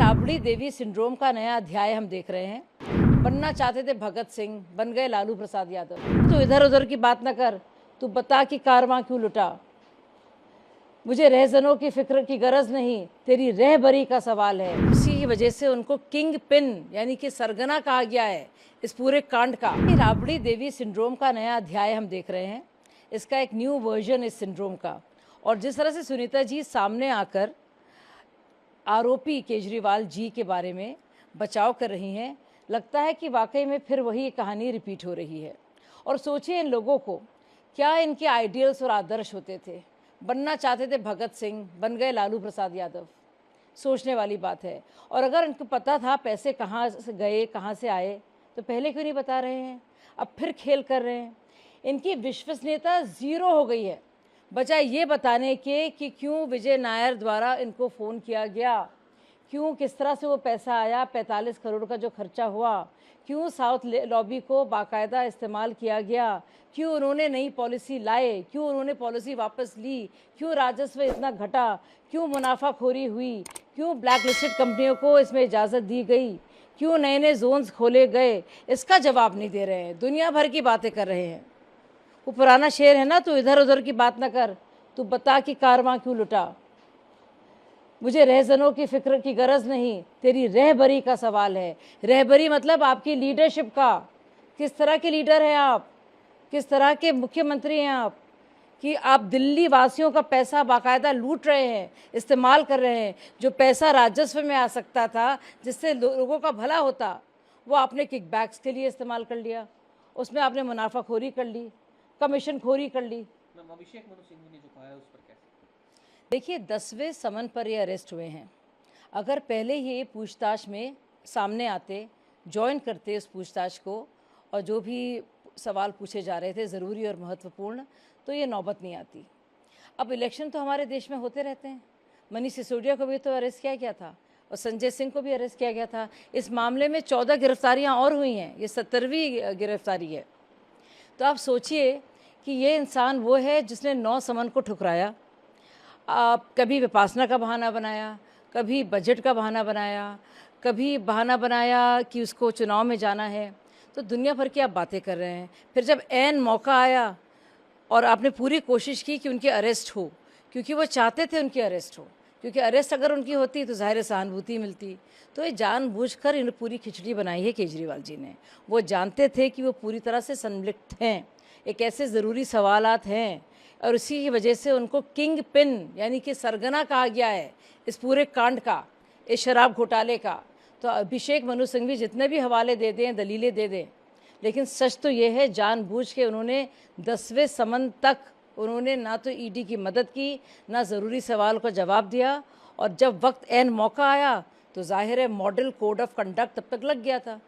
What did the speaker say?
Rabri Devi syndrome का नया अध्याय हम देख रहे हैं। बनना चाहते थे भगत सिंह, बन गए लालू प्रसाद यादव। तो इधर उधर की बात न कर, तू बता कि कारवां क्यों लुटा। मुझे रहजनों की फिक्र की गरज नहीं, तेरी रहबरी का सवाल है। इसी की वजह से उनको किंग पिन यानी कि सरगना कहा गया है इस पूरे कांड का। राबड़ी देवी सिंड्रोम का नया अध्याय हम देख रहे हैं। इसका एक न्यू वर्जन इस सिंड्रोम का। और जिस तरह से सुनीता जी सामने आकर आरोपी केजरीवाल जी के बारे में बचाव कर रही हैं, लगता है कि वाकई में फिर वही कहानी रिपीट हो रही है। और सोचिए इन लोगों को, क्या इनके आइडियल्स और आदर्श होते थे। बनना चाहते थे भगत सिंह, बन गए लालू प्रसाद यादव। सोचने वाली बात है। और अगर इनको पता था पैसे कहाँ से गए, कहाँ से आए, तो पहले क्यों नहीं बता रहे हैं। अब फिर खेल कर रहे हैं। इनकी विश्वसनीयता ज़ीरो हो गई है, बजाय ये बताने के कि क्यों विजय नायर द्वारा इनको फ़ोन किया गया, क्यों किस तरह से वो पैसा आया, 45 करोड़ का जो खर्चा हुआ, क्यों साउथ लॉबी को बाकायदा इस्तेमाल किया गया, क्यों उन्होंने नई पॉलिसी लाए, क्यों उन्होंने पॉलिसी वापस ली, क्यों राजस्व इतना घटा, क्यों मुनाफाखोरी हुई, क्यों ब्लैक लिस्टेड कंपनियों को इसमें इजाज़त दी गई, क्यों नए नए जोन्स खोले गए, इसका जवाब नहीं दे रहे हैं। दुनिया भर की बातें कर रहे हैं। वो पुराना शेर है ना, तू इधर उधर की बात ना कर, तू बता कि कारवां क्यों लुटा। मुझे रहजनों की फिक्र की गरज नहीं, तेरी रहबरी का सवाल है। रहबरी मतलब आपकी लीडरशिप का। किस तरह के लीडर हैं आप, किस तरह के मुख्यमंत्री हैं आप, कि आप दिल्ली वासियों का पैसा बाकायदा लूट रहे हैं, इस्तेमाल कर रहे हैं। जो पैसा राजस्व में आ सकता था, जिससे लोगों का भला होता, वो आपने किकबैक्स के लिए इस्तेमाल कर लिया। उसमें आपने मुनाफाखोरी कर ली, कमीशन खोरी कर ली। अभिषेक मनु सिंघवी ने जो कहा है उस पर कैसे? देखिए, 10वें समन पर ये अरेस्ट हुए हैं। अगर पहले ही ये पूछताछ में सामने आते, ज्वाइन करते उस पूछताछ को, और जो भी सवाल पूछे जा रहे थे ज़रूरी और महत्वपूर्ण, तो ये नौबत नहीं आती। अब इलेक्शन तो हमारे देश में होते रहते हैं। मनीष सिसोदिया को भी तो अरेस्ट किया गया था, और संजय सिंह को भी अरेस्ट किया गया था। इस मामले में 14 गिरफ्तारियाँ और हुई हैं। ये 70वीं गिरफ्तारी है। तो आप सोचिए कि ये इंसान वो है जिसने 9 समन को ठुकराया। कभी विपासना का बहाना बनाया, कभी बजट का बहाना बनाया, कभी बहाना बनाया कि उसको चुनाव में जाना है। तो दुनिया भर की आप बातें कर रहे हैं। फिर जब ऐन मौका आया और आपने पूरी कोशिश की कि उनकी अरेस्ट हो, क्योंकि वो चाहते थे उनकी अरेस्ट हो, क्योंकि अरेस्ट अगर उनकी होती तो ज़ाहिर सहानुभूति मिलती। तो ये जानबूझकर इन पूरी खिचड़ी बनाई है केजरीवाल जी ने। वो जानते थे कि वो पूरी तरह से संलिप्त हैं, एक ऐसे ज़रूरी सवालात हैं, और इसी की वजह से उनको किंग पिन यानी कि सरगना कहा गया है इस पूरे कांड का, इस शराब घोटाले का। तो अभिषेक मनु सिंघवी जितने भी हवाले दे दें, दलीलें दे दें, लेकिन सच तो ये है जानबूझ के उन्होंने 10वें समन तक उन्होंने ना तो ईडी की मदद की, ना ज़रूरी सवाल का जवाब दिया। और जब वक्त ऐन मौका आया तो जाहिर है मॉडल कोड ऑफ कंडक्ट तब तक लग गया था।